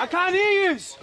I can't hear yous.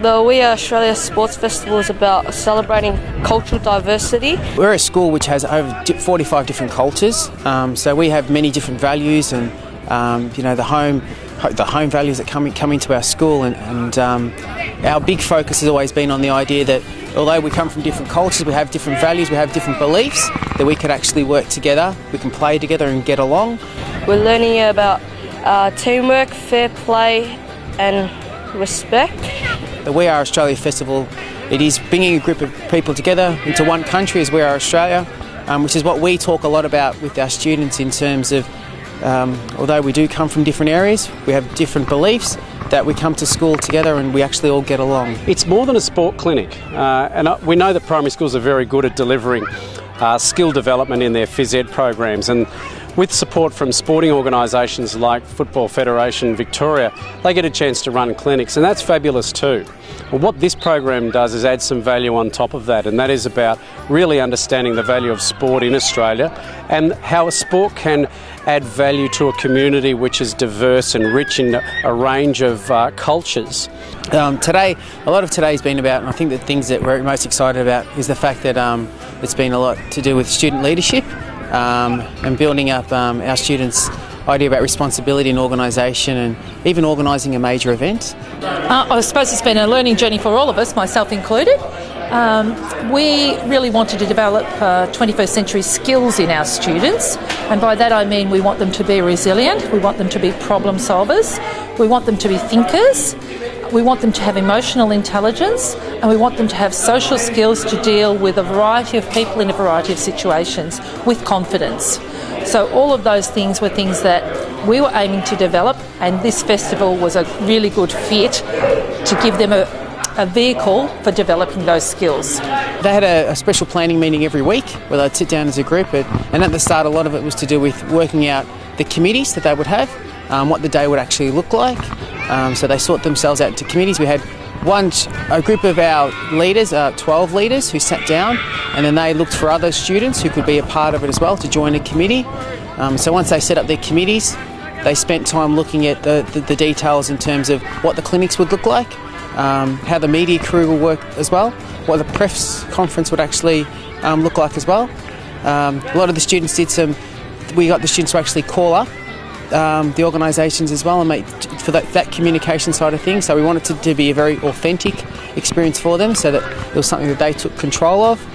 The We Are Australia Sports Festival is about celebrating cultural diversity. We're a school which has over 45 different cultures, so we have many different values, and you know, the home values that come into our school, and our big focus has always been on the idea that although we come from different cultures, we have different values, we have different beliefs, that we could actually work together, we can play together and get along. We're learning about teamwork, fair play and respect. The We Are Australia Festival, it is bringing a group of people together into one country as We Are Australia, which is what we talk a lot about with our students in terms of, although we do come from different areas, we have different beliefs, that we come to school together and we actually all get along. It's more than a sport clinic, and we know that primary schools are very good at delivering skill development in their phys ed programs, and with support from sporting organisations like Football Federation Victoria, they get a chance to run clinics, and that's fabulous too. Well, what this program does is add some value on top of that, and that is about really understanding the value of sport in Australia and how a sport can add value to a community which is diverse and rich in a range of cultures. Today, a lot of today's been about, and I think the things that we're most excited about is the fact that it's been a lot to do with student leadership and building up our students' idea about responsibility and organisation, and even organising a major event. I suppose it's been a learning journey for all of us, myself included. We really wanted to develop 21st century skills in our students, and by that I mean we want them to be resilient, we want them to be problem solvers, we want them to be thinkers, we want them to have emotional intelligence, and we want them to have social skills to deal with a variety of people in a variety of situations with confidence. So all of those things were things that we were aiming to develop, and this festival was a really good fit to give them a vehicle for developing those skills. They had a special planning meeting every week where they'd sit down as a group, and at the start a lot of it was to do with working out the committees that they would have, what the day would actually look like. So they sort themselves out into committees. We had a group of our leaders, 12 leaders, who sat down, and then they looked for other students who could be a part of it as well to join a committee. So once they set up their committees, they spent time looking at the details in terms of what the clinics would look like, how the media crew will work as well, what the press conference would actually look like as well. A lot of the students we got the students to actually call up the organisations as well and make for that communication side of things. So we wanted it to be a very authentic experience for them, so that it was something that they took control of.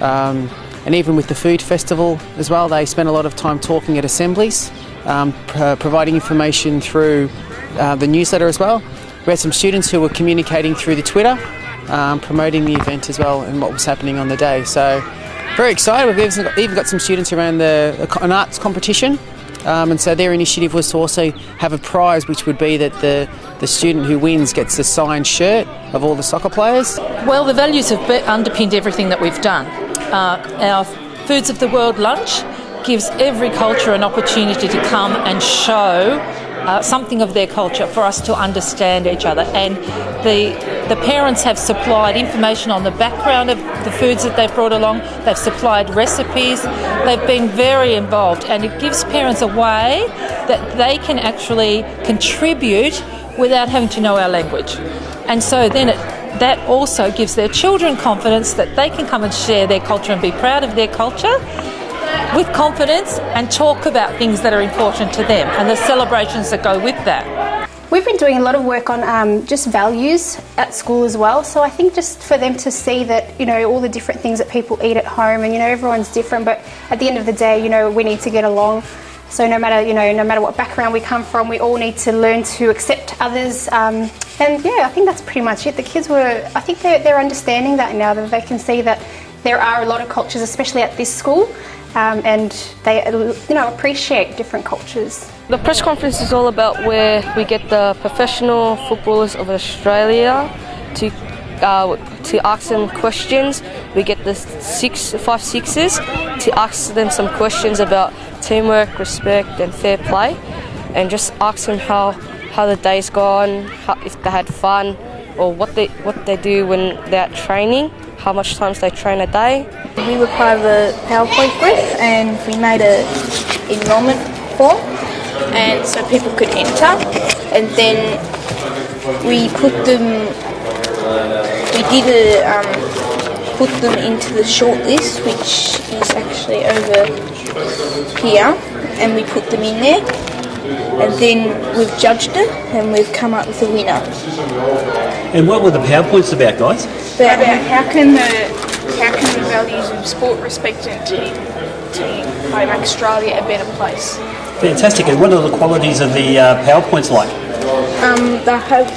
And even with the food festival as well, they spent a lot of time talking at assemblies, providing information through the newsletter as well. We had some students who were communicating through the Twitter, promoting the event as well and what was happening on the day. So very excited. We've even got some students who ran an arts competition. And so their initiative was to also have a prize, which would be that the student who wins gets a signed shirt of all the soccer players. Well, the values have underpinned everything that we've done. Our Foods of the World lunch gives every culture an opportunity to come and show something of their culture for us to understand each other. And the parents have supplied information on the background of the foods that they've brought along. They've supplied recipes. They've been very involved, and it gives parents a way that they can actually contribute without having to know our language. And so then that also gives their children confidence that they can come and share their culture and be proud of their culture with confidence and talk about things that are important to them and the celebrations that go with that. We've been doing a lot of work on just values at school as well, so I think just for them to see that, you know, all the different things that people eat at home, and, you know, everyone's different, but at the end of the day, you know, we need to get along. So no matter what background we come from, we all need to learn to accept others. And yeah, I think that's pretty much it. The kids I think they're understanding that now, that they can see that there are a lot of cultures, especially at this school, and they appreciate different cultures. The press conference is all about where we get the professional footballers of Australia to ask them questions. We get the 5 sixes to ask them some questions about teamwork, respect and fair play, and just ask them how the day's gone, if they had fun, or what they do when they're at training, how much times they train a day. We were part of a PowerPoint group and we made an enrolment form, and so people could enter, and then we put them into the short list, which is actually over here, and we put them in there, and then we've judged it and we've come up with a winner. And what were the PowerPoints about, guys? About how can the values of sport, respect and team make Australia a better place. Fantastic. And what are the qualities of the PowerPoints like?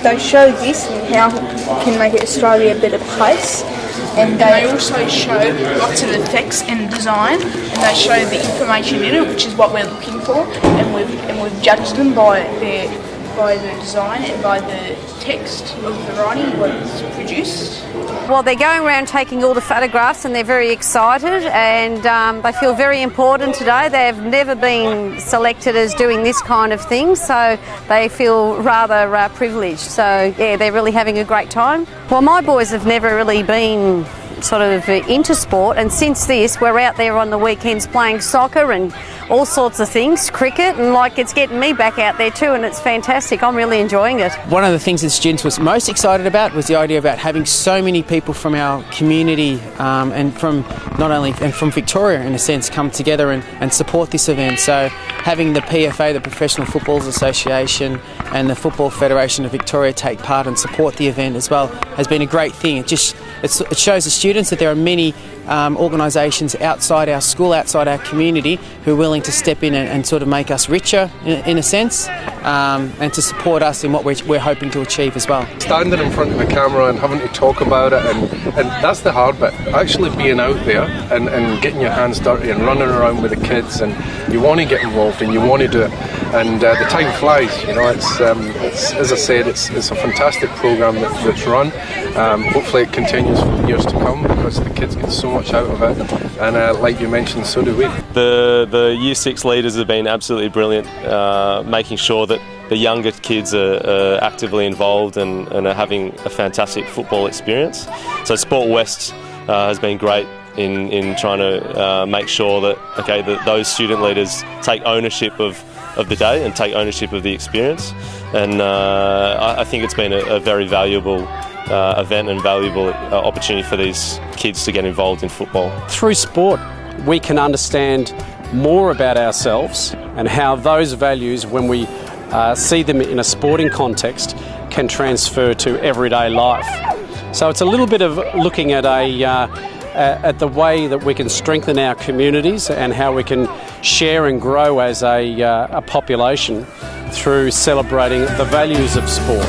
They show this and how can make Australia a better place. And they also show lots of effects and design, and they show the information in it, which is what we're looking for, and we've judged them by the design and by the text of the writing, what it's produced. Well, they're going around taking all the photographs and they're very excited, and they feel very important today. They've never been selected as doing this kind of thing, so they feel rather privileged. So yeah, they're really having a great time. Well, my boys have never really been sort of into sport, and since this we're out there on the weekends playing soccer and all sorts of things, cricket, and it's getting me back out there too, and it's fantastic. I'm really enjoying it. One of the things that students was most excited about was the idea about having so many people from our community and from Victoria in a sense come together and support this event. So having the PFA, the Professional Footballers Association, and the Football Federation of Victoria take part and support the event as well has been a great thing. It shows the students that there are many organisations outside our school, outside our community, who are willing to step in and sort of make us richer in a sense, and to support us in what we're hoping to achieve as well. Standing in front of the camera and having to talk about it, and that's the hard bit, actually being out there and getting your hands dirty and running around with the kids, and you want to get involved and you want to do it, and the time flies, it's as I said, it's a fantastic programme that's run. Hopefully it continues for years to come, because the kids get so much out of it, and like you mentioned, so do we. The Year 6 leaders have been absolutely brilliant, making sure that the younger kids are actively involved and are having a fantastic football experience. So SportWest has been great in trying to make sure that those student leaders take ownership of the day and take ownership of the experience, and I think it's been a very valuable event and valuable opportunity for these kids to get involved in football. Through sport, we can understand more about ourselves and how those values, when we see them in a sporting context, can transfer to everyday life. So it's a little bit of looking at at the way that we can strengthen our communities and how we can share and grow as a population through celebrating the values of sport.